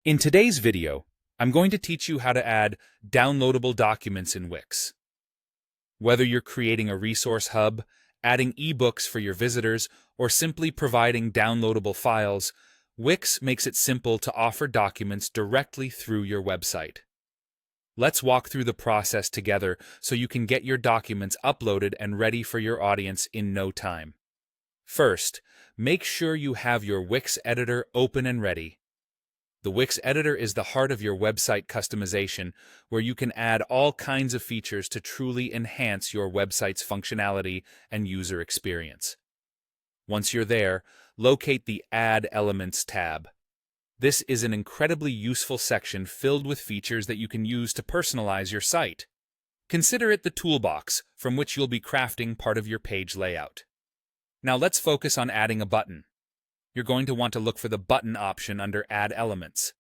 In today's video, I'm going to teach you how to add downloadable documents in Wix. Whether you're creating a resource hub, adding ebooks for your visitors, or simply providing downloadable files, Wix makes it simple to offer documents directly through your website. Let's walk through the process together so you can get your documents uploaded and ready for your audience in no time. First, make sure you have your Wix editor open and ready. The Wix editor is the heart of your website customization, where you can add all kinds of features to truly enhance your website's functionality and user experience. Once you're there, locate the Add Elements tab. This is an incredibly useful section filled with features that you can use to personalize your site. Consider it the toolbox from which you'll be crafting part of your page layout. Now let's focus on adding a button. You're going to want to look for the button option under Add Elements.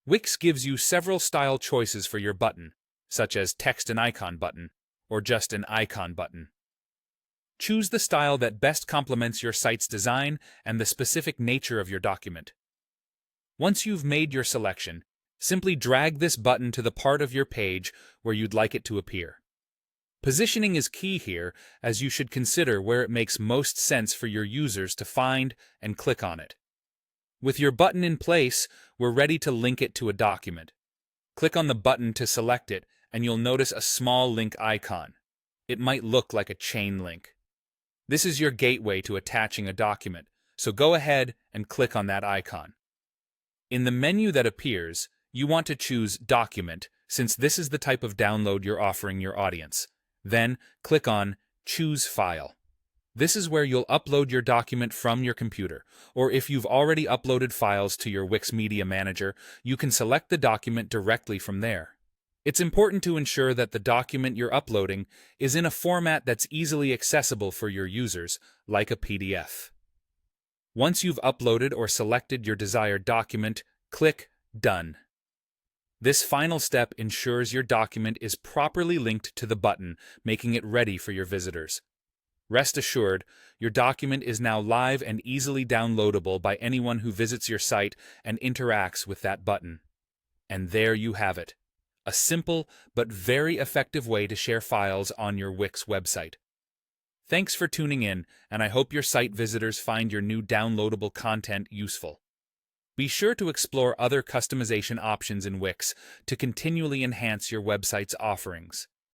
Wix gives you several style choices for your button, such as text and icon button, or just an icon button. Choose the style that best complements your site's design and the specific nature of your document. Once you've made your selection, simply drag this button to the part of your page where you'd like it to appear. Positioning is key here, as you should consider where it makes most sense for your users to find and click on it. With your button in place, we're ready to link it to a document. Click on the button to select it, and you'll notice a small link icon. It might look like a chain link. This is your gateway to attaching a document, so go ahead and click on that icon. In the menu that appears, you want to choose Document, since this is the type of download you're offering your audience. Then, click on Choose File. This is where you'll upload your document from your computer, or if you've already uploaded files to your Wix Media Manager, you can select the document directly from there. It's important to ensure that the document you're uploading is in a format that's easily accessible for your users, like a PDF. Once you've uploaded or selected your desired document, click Done. This final step ensures your document is properly linked to the button, making it ready for your visitors. Rest assured, your document is now live and easily downloadable by anyone who visits your site and interacts with that button. And there you have it, a simple but very effective way to share files on your Wix website. Thanks for tuning in, and I hope your site visitors find your new downloadable content useful. Be sure to explore other customization options in Wix to continually enhance your website's offerings.